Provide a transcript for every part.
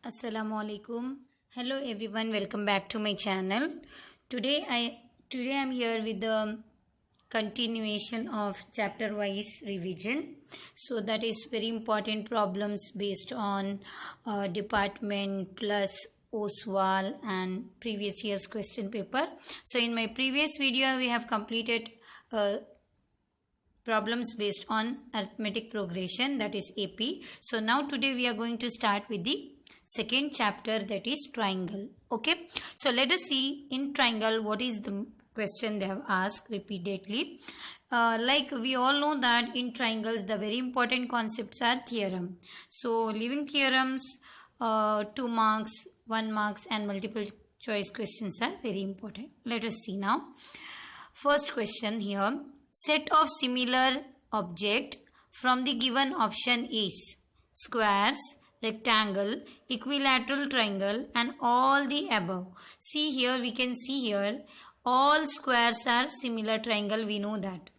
Assalamualaikum. Hello everyone, welcome back to my channel. Today I'm here with the continuation of chapter wise revision. So that is very important problems based on department plus OSWAL and previous year's question paper. So in my previous video we have completed problems based on arithmetic progression, that is AP. So now today we are going to start with the second chapter, that is triangle. Okay, so let us see in triangle what is the question they have asked repeatedly. Like we all know that in triangles the very important concepts are theorem. So leaving theorems, 2 marks, 1 marks and multiple choice questions are very important. Let us see now. First question here. Set of similar object from the given option is squares, rectangle, equilateral triangle and all the above. See here, we can see here all squares are similar triangle, we know that.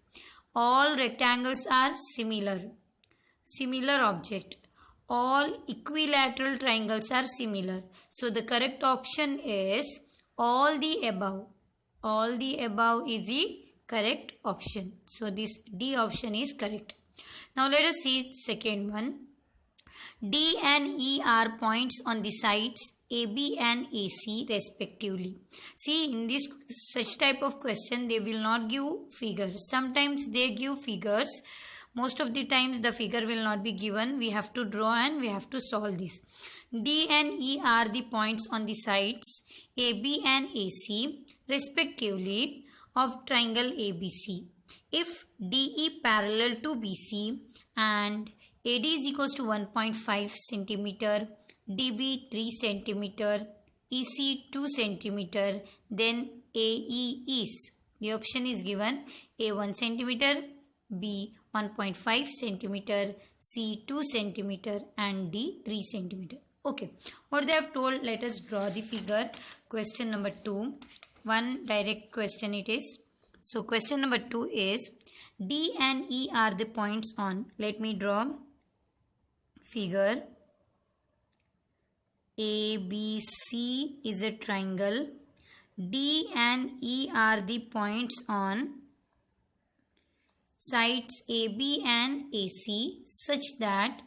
All rectangles are similar object. All equilateral triangles are similar. So the correct option is all the above. All the above is the correct option. So this D option is correct. Now let us see second one. D and E are points on the sides AB and AC respectively. See, in this such type of question they will not give figures. Sometimes they give figures. Most of the times the figure will not be given. We have to draw and we have to solve this. D and E are the points on the sides AB and AC respectively of triangle ABC. If DE parallel to BC and AD is equals to 1.5 centimeter, DB 3 centimeter, EC 2 centimeter, then AE is. The option is given A 1 centimeter, B 1.5 centimeter, C 2 centimeter and D 3 centimeter. Okay, what they have told, let us draw the figure. Question number 2. One direct question it is. So question number 2 is D and E are the points on. Let me draw figure. ABC is a triangle. D and E are the points on sides AB and AC such that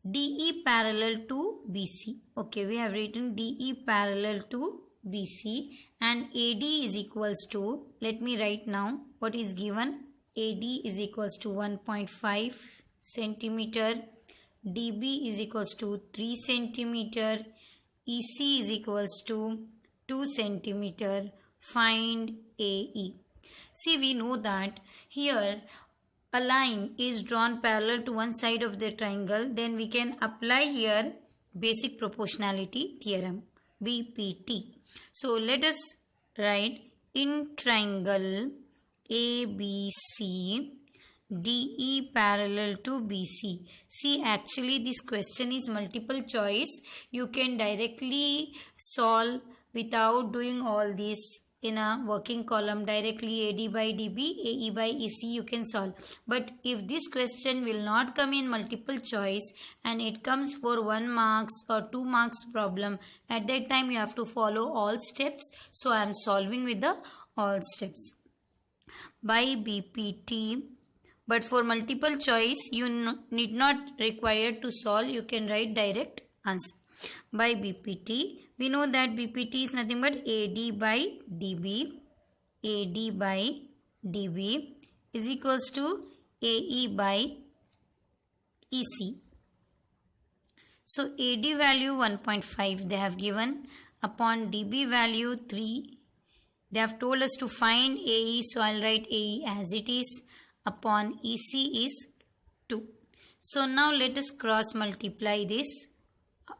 DE parallel to BC. Okay, we have written DE parallel to BC and AD is equals to, let me write now what is given. AD is equals to 1.5 centimeter, DB is equals to 3 centimeter, EC is equals to 2 centimeter. Find AE. See, we know that here a line is drawn parallel to one side of the triangle, then we can apply here basic proportionality theorem, BPT. So let us write in triangle ABC DE parallel to BC. See, actually this question is multiple choice. You can directly solve without doing all this in a working column. Directly AD by DB, AE by EC you can solve. But if this question will not come in multiple choice and it comes for 1 marks or 2 marks problem, at that time you have to follow all steps. So I am solving with the all steps by BPT. But for multiple choice you need not require to solve. You can write direct answer by BPT. We know that BPT is nothing but AD by DB. AD by DB is equals to AE by EC. So AD value 1.5 they have given, upon DB value 3. They have told us to find AE, so I'll write AE as it is. Upon EC is 2. So now let us cross multiply this.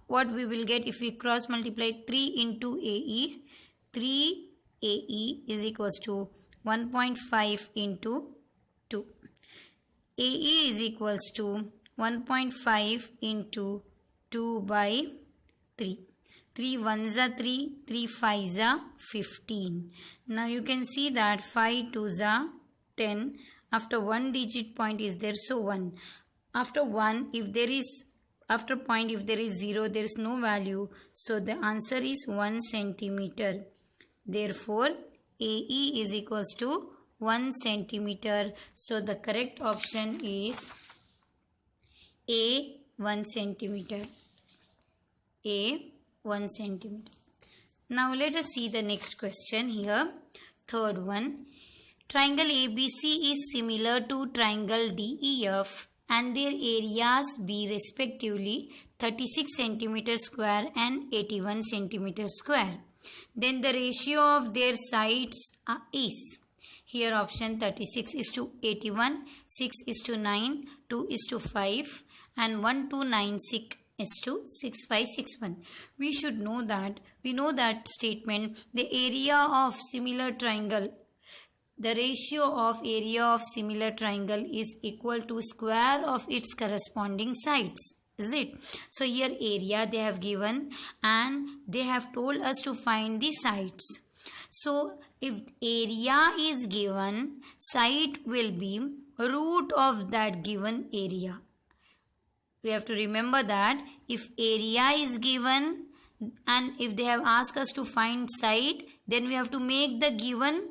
What we will get if we cross multiply 3 into AE? 3 AE is equals to 1.5 into 2. AE is equals to 1.5 into 2 by 3. 3 1s are 3, 3 5s are 15. Now you can see that 5 2s are 10. After one digit point is there, so 1. After 1, if there is after point, if there is 0, there is no value. So the answer is 1 centimeter. Therefore, AE is equals to 1 centimeter. So the correct option is A, 1 centimeter. A, 1 centimeter. Now let us see the next question here. Third one. Triangle ABC is similar to triangle DEF and their areas be respectively 36 centimeter square and 81 centimeter square. Then the ratio of their sides is, here option 36 is to 81, 6 is to 9, 2 is to 5 and 1 to 9 6 is to 6561. We should know that, we know that statement, the area of similar triangle, the ratio of area of similar triangle is equal to square of its corresponding sides. Is it? So here area they have given and they have told us to find the sides. So if area is given, side will be root of that given area. We have to remember that if area is given and if they have asked us to find side, then we have to make the given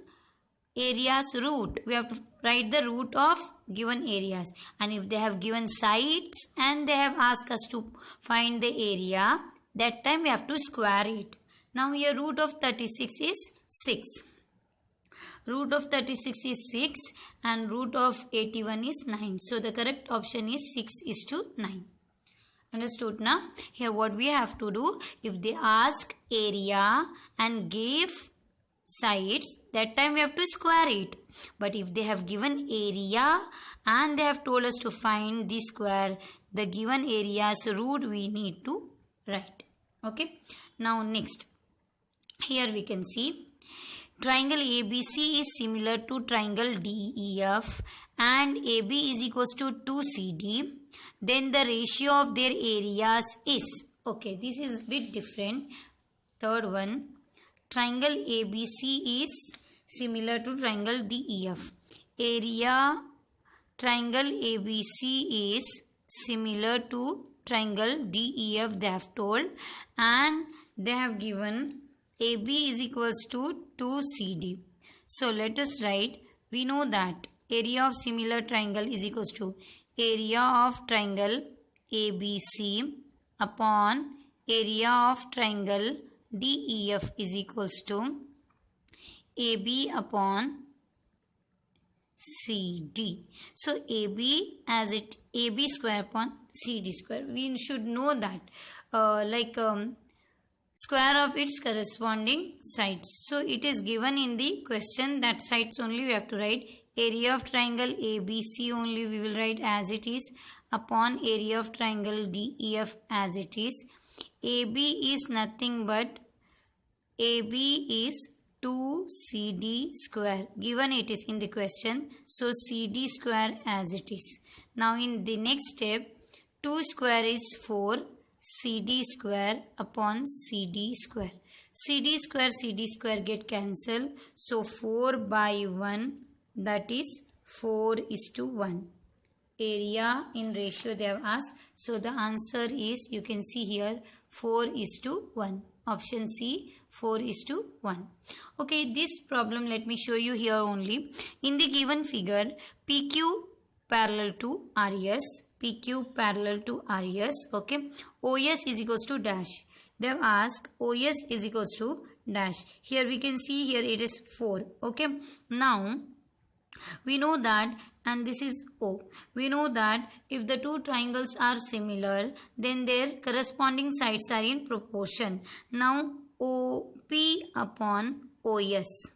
area's root. We have to write the root of given areas. And if they have given sides and they have asked us to find the area, that time we have to square it. Now here root of 36 is 6. Root of 36 is 6 and root of 81 is 9. So the correct option is 6 is to 9. Understood now? Here what we have to do, if they ask area and give sides, that time we have to square it. But if they have given area and they have told us to find the square, the given area's root we need to write. Okay. Now next, here we can see triangle ABC is similar to triangle DEF and AB is equals to 2CD. Then the ratio of their areas is, okay, this is a bit different. Third one, triangle ABC is similar to triangle DEF. Area triangle ABC is similar to triangle DEF they have told and they have given AB is equals to 2CD. So let us write, we know that area of similar triangle is equals to area of triangle ABC upon area of triangle DEF is equals to AB upon CD. So AB as it AB square upon CD square. We should know that square of its corresponding sides. So it is given in the question that sides only we have to write. Area of triangle ABC only we will write as it is upon area of triangle DEF as it is. AB is nothing but AB is 2CD square. Given it is in the question. So CD square as it is. Now in the next step, 2 square is 4. CD square upon CD square. CD square get cancelled. So 4 by 1, that is 4 is to 1. Area in ratio they have asked. So the answer is, you can see here, 4 is to 1. Option C, 4 is to 1. Okay, this problem let me show you here only. In the given figure, PQ parallel to RS. PQ parallel to RS. Okay. OS is equals to dash. They have asked OS is equals to dash. Here we can see here it is 4. Okay. Now we know that, and this is O. We know that if the two triangles are similar, then their corresponding sides are in proportion. Now OP upon OS.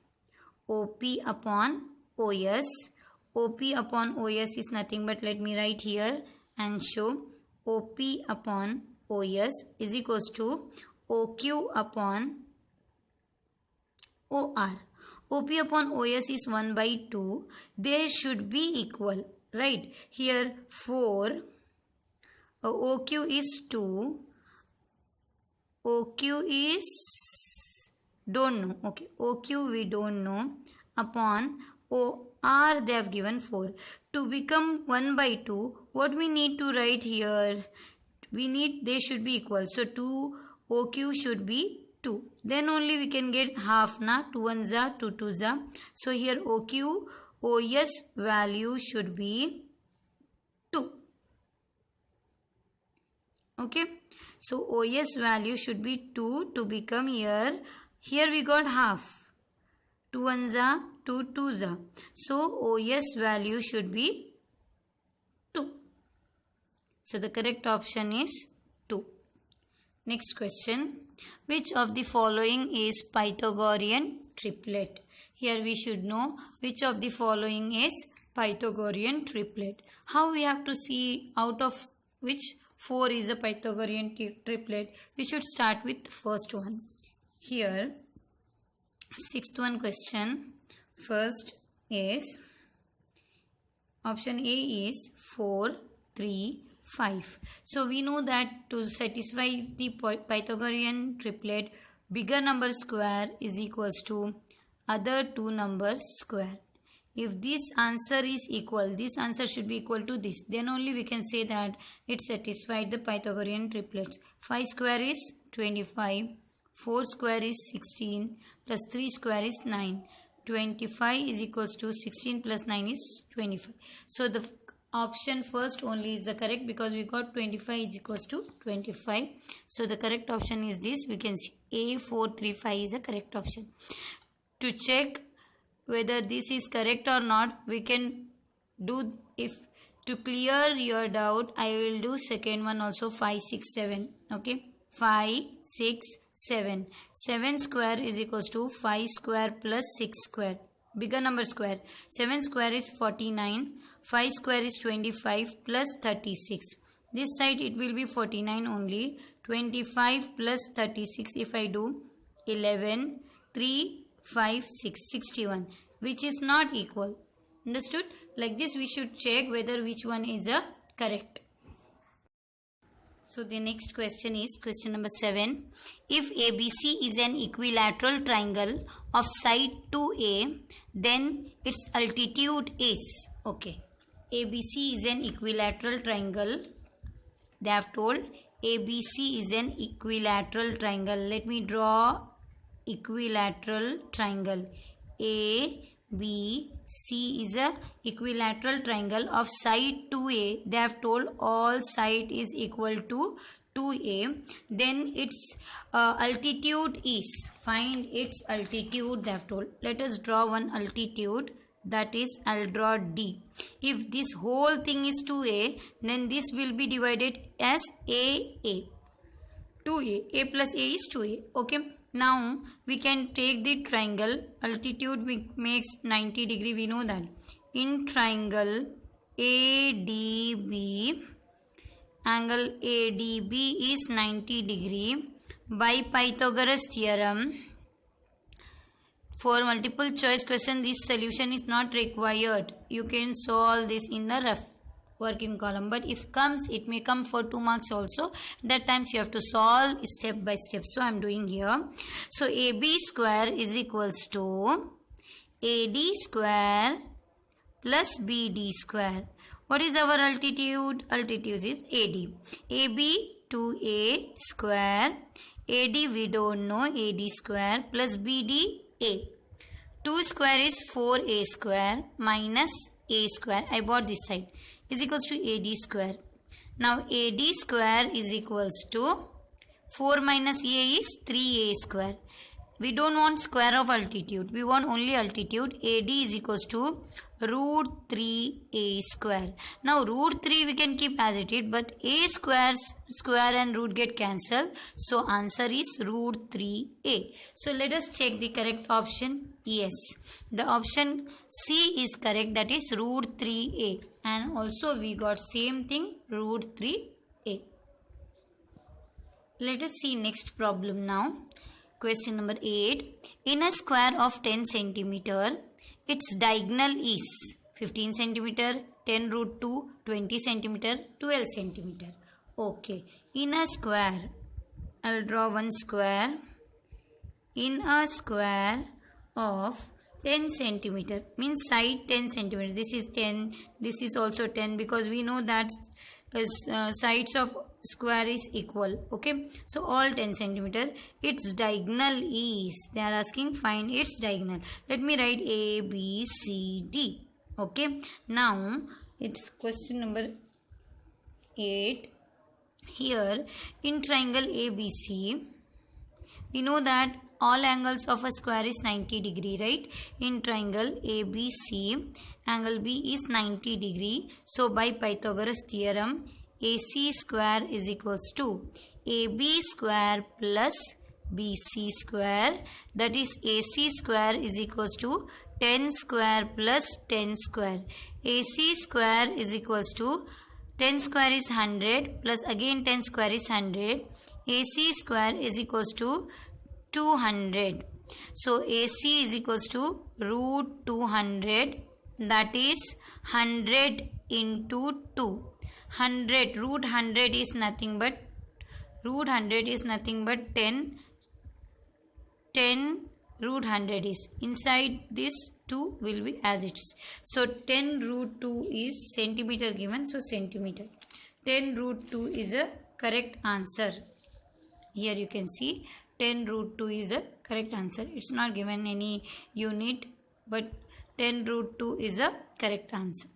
OP upon OS. OP upon OS is nothing but, let me write here and show, OP upon OS is equals to OQ upon OR. OP upon OS is 1 by 2. They should be equal, right? Here 4, OQ is 2, OQ is, don't know, okay, OQ we don't know, upon OR they have given 4. To become 1 by 2, what we need to write here? we need they should be equal. So 2 OQ should be 2. Then only we can get half na. 2 ones are 2 twos are. So here OQ OS value should be 2. Okay. So OS value should be 2 to become here. Here we got half. 2 ones are 2 twos are. So OS value should be 2. So the correct option is 2. Next question. Which of the following is Pythagorean triplet? Here we should know which of the following is Pythagorean triplet. How we have to see out of which 4 is a Pythagorean triplet? We should start with first one. Here, sixth one question. First is option A is 4, 3, 5. So we know that to satisfy the Pythagorean triplet, bigger number square is equals to other two numbers square. If this answer is equal, this answer should be equal to this, then only we can say that it satisfied the Pythagorean triplets. 5 square is 25, 4 square is 16, plus 3 square is 9. 25 is equals to 16 plus 9 is 25. So the option first only is the correct, because we got 25 is equals to 25. So the correct option is this. We can see A435 is the correct option. To check whether this is correct or not, we can do, if to clear your doubt, I will do second one also, 5, 6, 7. Okay, 5, 6, 7. 7 square is equals to 5 square plus 6 square. Bigger number square. 7 square is 49. 5 square is 25 plus 36. This side it will be 49 only. 25 plus 36, if I do 11, 3, 5, 6, 61, which is not equal. Understood? Like this we should check whether which one is a correct. So the next question is question number 7. If ABC is an equilateral triangle of side 2A, then its altitude is, okay, ABC is an equilateral triangle. They have told ABC is an equilateral triangle. Let me draw equilateral triangle. A, B, C is a equilateral triangle of side 2A. They have told all side is equal to 2A. Then its altitude is, find its altitude they have told. Let us draw one altitude, that is, I'll draw D. If this whole thing is 2A, then this will be divided as AA. 2A. A plus A is 2A. Okay. Now we can take the triangle. Altitude makes 90 degree. We know that. In triangle ADB, angle ADB is 90 degree. By Pythagoras theorem, for multiple choice question, this solution is not required. You can solve this in the rough working column, but if comes, it may come for 2 marks also. That times you have to solve step by step. So I am doing here. So AB square is equals to AD square plus BD square. What is our altitude? Altitude is AD. AB 2A square. AD we don't know. AD square plus BD A. 2 square is 4A square minus A square. I bought this side. Is equals to AD square. Now AD square is equals to 4 minus A is 3A square. We don't want square of altitude. We want only altitude. AD is equals to root 3A square. Now root 3 we can keep as it is, but A square and root get cancelled. So answer is root 3A. So let us check the correct option. Yes, the option C is correct, that is root 3A. And also we got same thing, root 3A. Let us see next problem now. Question number 8. In a square of 10 centimeter, its diagonal is 15 centimeter, 10 root 2, 20 centimeter, 12 centimeter. Okay. In a square, I'll draw one square. In a square of 10 centimeter means side 10 centimeter. This is 10, this is also 10, because we know that sides of square is equal. Okay, so all 10 centimeter. Its diagonal is, they are asking find its diagonal. Let me write A, B, C, D. Okay, now it's question number 8. Here in triangle ABC, we know that all angles of a square is 90 degree, right? In triangle ABC, angle B is 90 degree. So by Pythagoras theorem, AC square is equals to AB square plus BC square, that is AC square is equals to 10 square plus 10 square. AC square is equals to 10 square is 100 plus again 10 square is 100. AC square is equals to 200. So AC is equals to root 200, that is 100 into 2. 100, root 100 is nothing but 10. 10 root 100 is inside this 2 will be as it is. So 10 root 2 is centimeter given, so centimeter. 10 root 2 is a correct answer. Here you can see 10 root 2 is the correct answer. It's not given any unit, but 10 root 2 is a correct answer.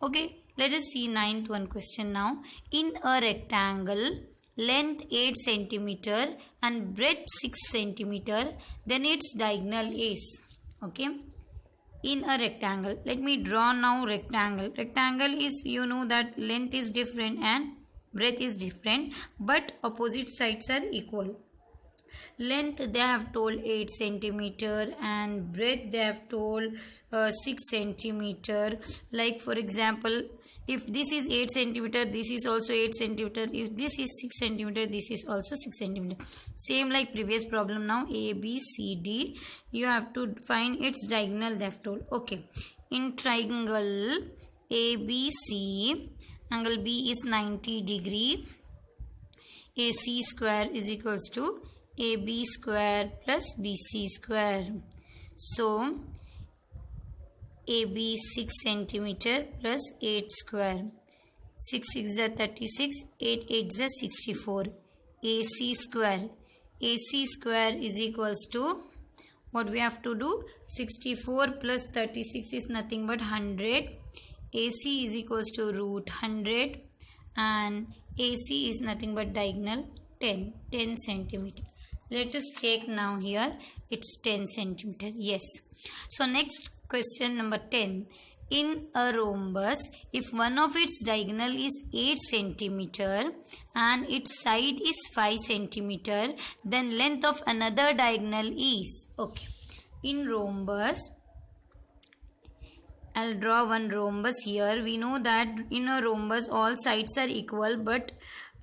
Okay, let us see 9th one question now. In a rectangle, length 8 centimeter and breadth 6 centimeter, then its diagonal is. Okay, in a rectangle, let me draw now rectangle. Rectangle is, you know that length is different and breadth is different, but opposite sides are equal. Length they have told 8 centimeter and breadth they have told 6 centimeter. Like for example, if this is 8 centimeter, this is also 8 centimeter. If this is 6 centimeter, this is also 6 centimeter. Same like previous problem. Now A, B, C, D, you have to find its diagonal they have told. Okay, in triangle ABC, angle B is 90 degree. AC square is equals to AB square plus BC square. So AB 6 centimeter plus 8 square. 6 6 is 36, 8 8 is 64. AC square. AC square is equals to, what we have to do? 64 plus 36 is nothing but 100. AC is equals to root 100 and AC is nothing but diagonal 10 centimeter. Let us check now here. It's 10 centimeter. Yes. So next question number 10. In a rhombus, if one of its diagonal is 8 centimeter and its side is 5 centimeter, then length of another diagonal is. Okay. In rhombus, I'll draw one rhombus here. We know that in a rhombus all sides are equal but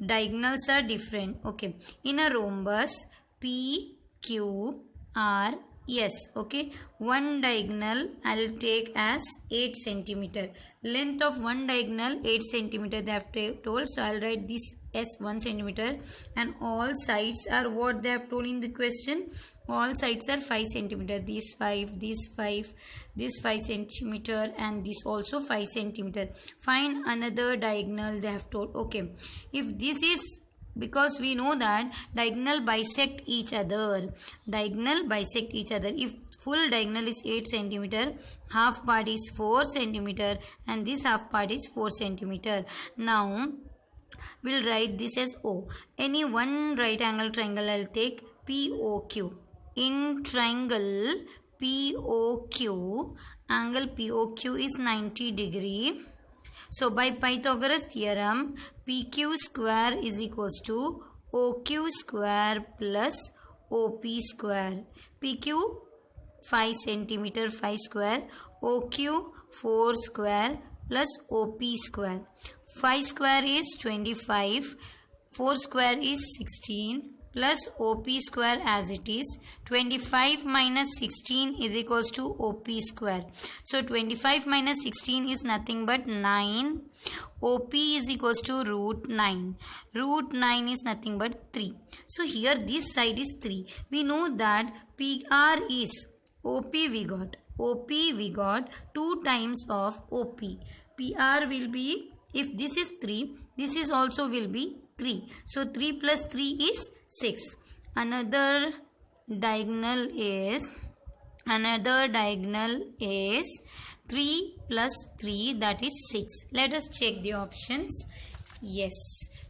diagonals are different. Okay. In a rhombus, P, Q, R, S. Okay. One diagonal I'll take as 8 centimeter. Length of one diagonal 8 centimeter they have told. So I'll write this as 1 centimeter. And all sides are what they have told in the question. All sides are 5 centimeter. This 5, this 5, this 5 centimeter and this also 5 centimeter. Find another diagonal they have told. Okay. If this is, because we know that diagonal bisect each other. Diagonal bisect each other. If full diagonal is 8 centimeter, half part is 4 centimeter and this half part is 4 centimeter. Now, we'll write this as O. Any one right angle triangle I'll take POQ. In triangle POQ, angle POQ is 90 degree. So by Pythagoras theorem, PQ square is equals to OQ square plus OP square. PQ 5 centimeter 5 square, OQ 4 square plus OP square. 5 square is 25, 4 square is 16 plus OP square as it is. 25 minus 16 is equals to OP square. So 25 minus 16 is nothing but 9. OP is equals to root 9. Root 9 is nothing but 3. So here this side is 3. We know that PR is OP we got. OP we got 2 times of OP. PR will be, if this is 3, this is also will be 3. So 3 plus 3 is 6. Another diagonal is 3 plus 3, that is 6. Let us check the options. Yes,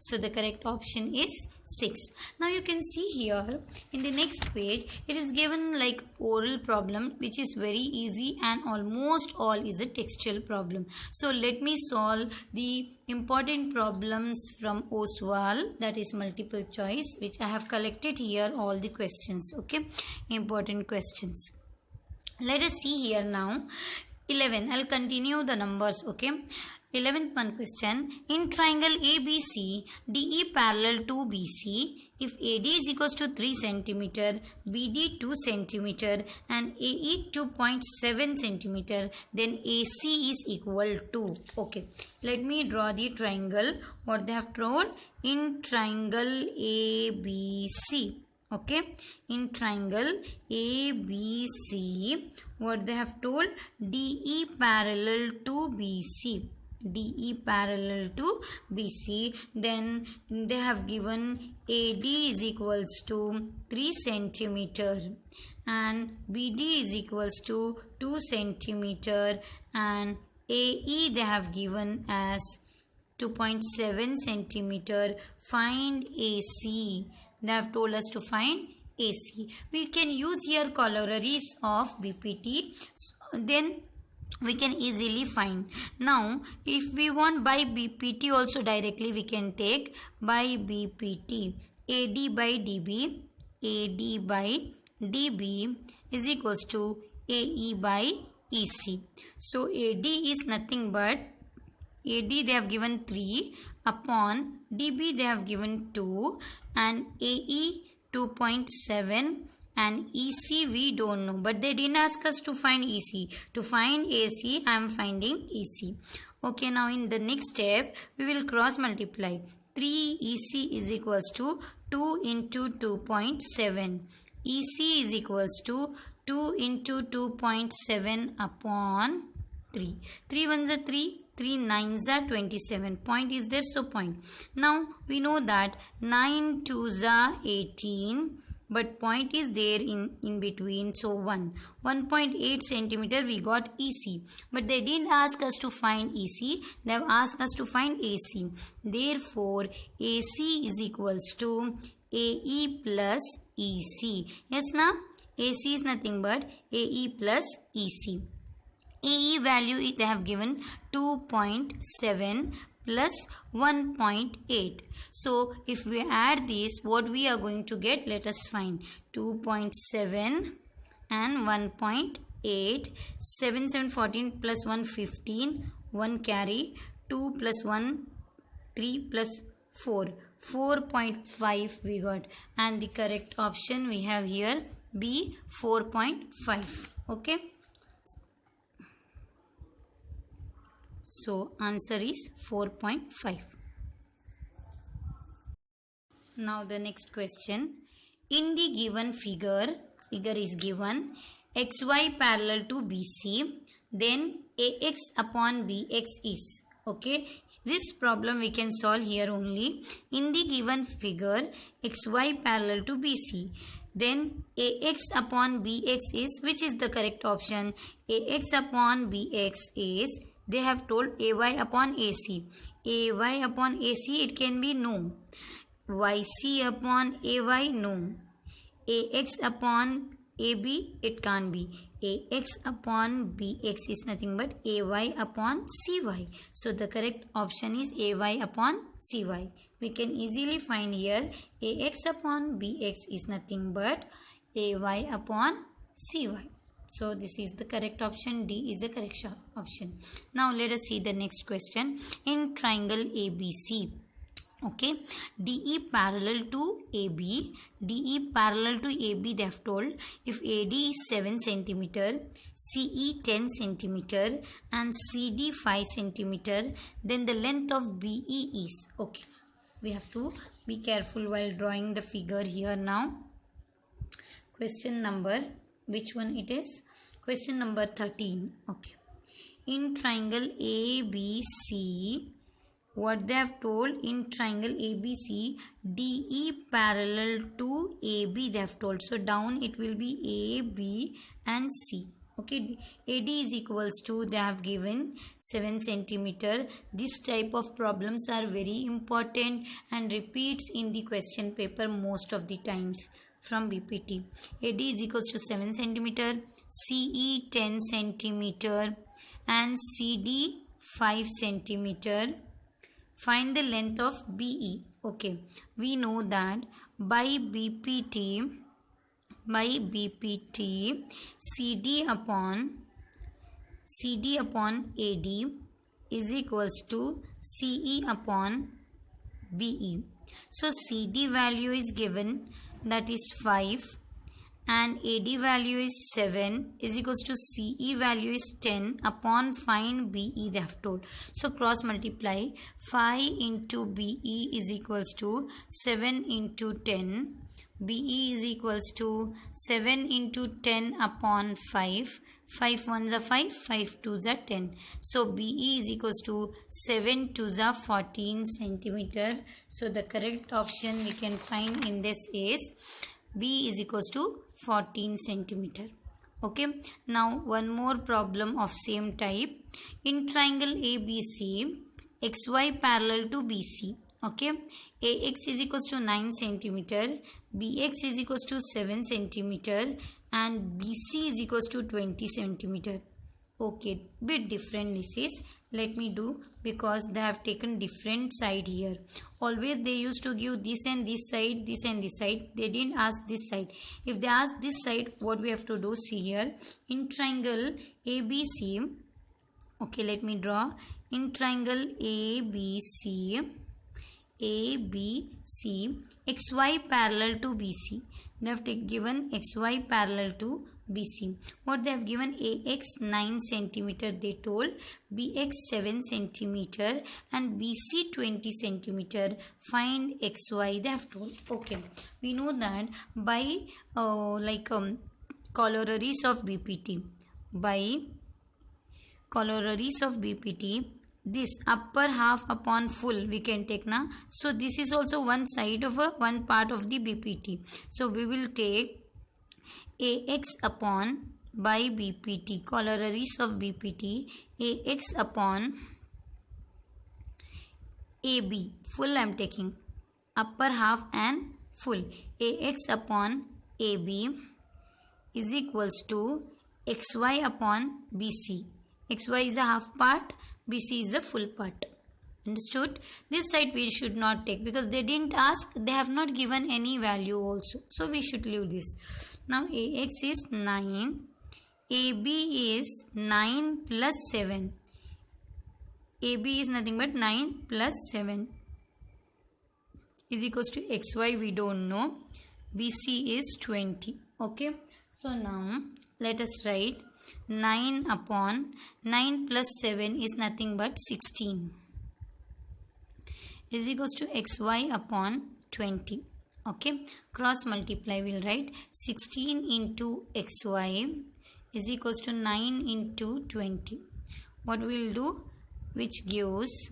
so the correct option is 6. Now you can see here in the next page it is given like oral problem, which is very easy and almost all is a textual problem. So let me solve the important problems from OSWAL, that is multiple choice, which I have collected here all the questions. Okay, important questions. Let us see here now. 11, I'll continue the numbers. Okay, 11th one question. In triangle ABC, DE parallel to BC, if AD is equals to 3 cm, BD 2 cm and AE 2.7 cm, then AC is equal to. Okay, let me draw the triangle. What they have told in triangle ABC. Okay, in triangle ABC, what they have told, DE parallel to BC. DE parallel to BC. Then they have given AD is equals to 3 cm and BD is equals to 2 cm and AE they have given as 2.7 cm. Find AC. They have told us to find AC. We can use here corollaries of BPT. Then we can easily find. Now if we want by BPT also directly we can take by BPT. AD by DB. AD by DB is equals to AE by EC. So AD is nothing but AD they have given 3 upon DB they have given 2 and AE 2.7 and EC we don't know, but they didn't ask us to find EC. To find AC I am finding EC. Okay, now in the next step we will cross multiply. 3 EC is equals to 2 into 2.7. EC is equals to 2 into 2.7 upon 3. 3 ones are 3. 3 9s are 27. Point is there, so point. Now we know that 9 2s are 18, but point is there in between, so 1.8 centimeter we got EC, but they didn't ask us to find EC, they have asked us to find AC. Therefore AC is equals to AE plus EC. Yes now, AC is nothing but AE plus EC. AE value they have given 2.7 plus 1.8. So if we add this, what we are going to get, let us find. 2.7 and 1.8. 7 7 14 plus 1 15. 1 carry. 2 plus 1 3 plus 4. 4.5 we got, and the correct option we have here B, 4.5. Okay. So answer is 4.5. Now the next question. In the given figure is given XY parallel to BC, then AX upon BX is. Okay, this problem we can solve here only. In the given figure XY parallel to BC, then AX upon BX is, which is the correct option? AX upon BX is, they have told AY upon AC. AY upon AC, it can be no. YC upon AY, no. AX upon AB, it can't be. AX upon BX is nothing but AY upon CY. So the correct option is AY upon CY. We can easily find here AX upon BX is nothing but AY upon CY. So this is the correct option. D is the correct option. Now let us see the next question. In triangle ABC, okay, DE parallel to AB, DE parallel to AB they have told, if AD is 7 cm, CE 10 cm and CD 5 cm, then the length of BE is, okay, we have to be careful while drawing the figure here now. Question number, which one it is? Question number 13. Okay. In triangle ABC, what they have told, in triangle ABC, DE parallel to AB they have told. So down it will be AB and C. Okay, AD is equals to, they have given 7 centimeter. This type of problems are very important and repeats in the question paper most of the times from BPT. AD is equals to 7 centimeter, CE 10 centimeter and CD 5 centimeter. Find the length of BE. Okay, we know that by BPT, CD upon AD is equals to CE upon BE. So CD value is given, that is 5, and AD value is 7 is equals to CE value is 10 upon find BE they have told. So cross multiply, 5 into BE is equals to 7 into 10. BE is equals to 7 into 10 upon 5. 5 ones are 5, 5 twos are 10. So BE is equals to 7 twos are 14 centimeter. So the correct option we can find in this is B is equals to 14 centimeter. Okay. Now one more problem of same type. In triangle ABC, XY parallel to BC. Okay. AX is equals to 9 centimeter, BX is equals to 7 centimeter and BC is equals to 20 centimeter. Okay, bit different this is. Let me do, because they have taken different side here. Always they used to give this and this side, this and this side. They didn't ask this side. If they ask this side, what we have to do, see here. In triangle ABC, okay, let me draw. In triangle ABC, XY parallel to BC. They have given XY parallel to BC. What they have given, AX 9 centimeter they told, BX 7 centimeter and BC 20 centimeter. Find XY they have told. Okay, we know that by corollaries of BPT. By corollaries of BPT, this upper half upon full we can take na. So this is also one side of one part of the BPT. So we will take AX upon by BPT, corollaries of BPT, AX upon AB, full I am taking, upper half and full. AX upon AB is equals to XY upon BC. XY is a half part, BC is a full part. Understood? This side we should not take because they didn't ask, they have not given any value also. So we should leave this. Now AX is 9, AB is 9 plus 7. AB is nothing but 9 plus 7 is equals to XY, we don't know. BC is 20. Okay. So now let us write 9 upon 9 plus 7 is nothing but 16 is equals to XY upon 20. Okay, cross multiply, we'll write 16 into XY is equals to 9 into 20. What we'll do, which gives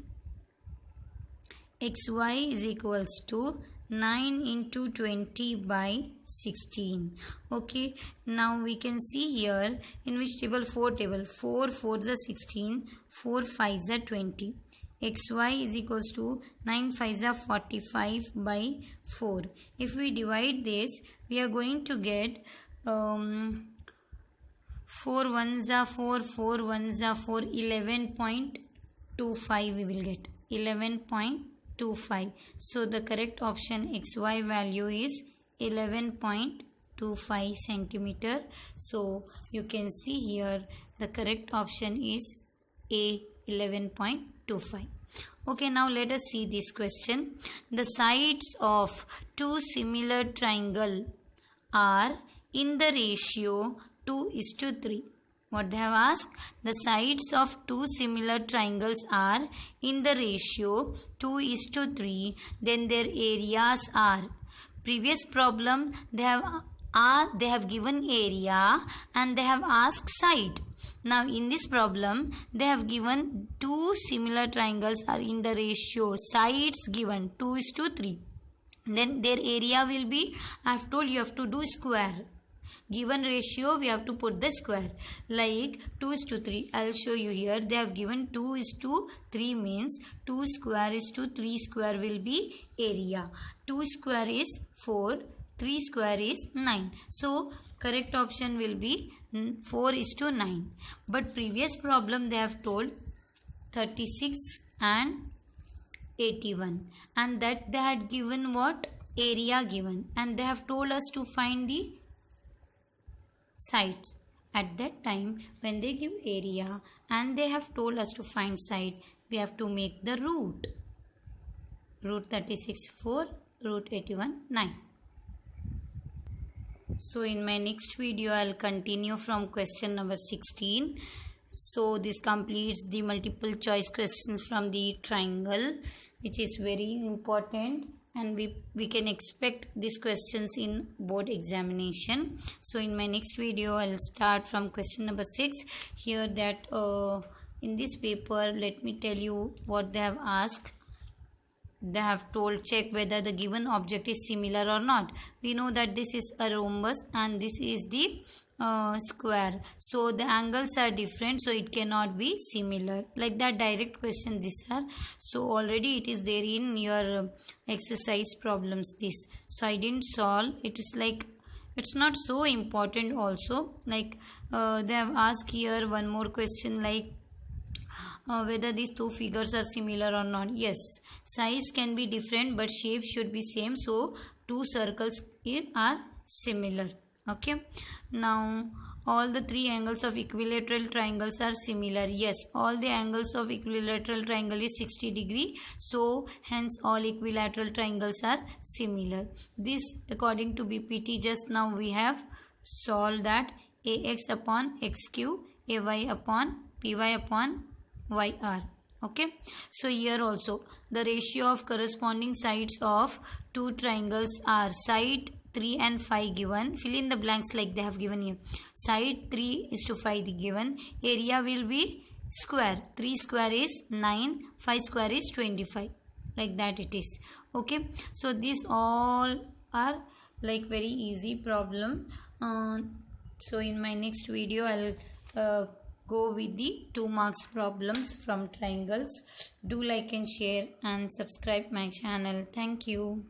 XY is equals to 9 into 20 by 16. Okay, now we can see here in which table, 4 table, 4 4s are 16, 4 5s are 20. XY is equals to 9 5s are 45 by 4. If we divide this, we are going to get 4 1s are 4, 4 1s are 4, 11.25 we will get, 11.25. So the correct option XY value is 11.25 centimeter. So you can see here the correct option is A, 11.25. Okay, now let us see this question. The sides of two similar triangles are in the ratio 2:3. What they have asked? The sides of two similar triangles are in the ratio 2:3. Then their areas are. Previous problem they have they have given area and they have asked side. Now in this problem they have given two similar triangles are in the ratio sides given 2:3. Then their area will be, I have told you have to do square. Given ratio we have to put the square, like 2:3. I'll show you here. They have given 2:3 means 2 square is to 3 square will be area. 2 square is 4, 3 square is 9. So correct option will be 4:9. But previous problem they have told 36 and 81, and that they had given what? Area given, and they have told us to find the sides. At that time when they give area and they have told us to find side, we have to make the root. Root 36 4, root 81 9. So in my next video I'll continue from question number 16. So this completes the multiple choice questions from the triangle, which is very important, and we can expect these questions in board examination. So in my next video I'll start from question number 6. Here that in this paper, let me tell you what they have asked. They have told check whether the given object is similar or not. We know that this is a rhombus and this is the square, so the angles are different, so it cannot be similar. Like that direct question these are. So already it is there in your exercise problems this. So I didn't solve. It is like it's not so important also. Like they have asked here one more question, like whether these two figures are similar or not. Yes, size can be different but shape should be same, so two circles are similar. Okay, now all the three angles of equilateral triangles are similar. Yes, all the angles of equilateral triangle is 60 degree, so hence all equilateral triangles are similar. This according to BPT, just now we have solved that ax upon x cube, ay upon py upon yr. Okay, so here also the ratio of corresponding sides of two triangles are side 3 and 5 given. Fill in the blanks like they have given here. Side 3:5 the given. Area will be square. 3 square is 9, 5 square is 25. Like that it is. Okay, so these all are like very easy problem. So in my next video I'll go with the 2 marks problems from triangles. Do like and share and subscribe my channel. Thank you.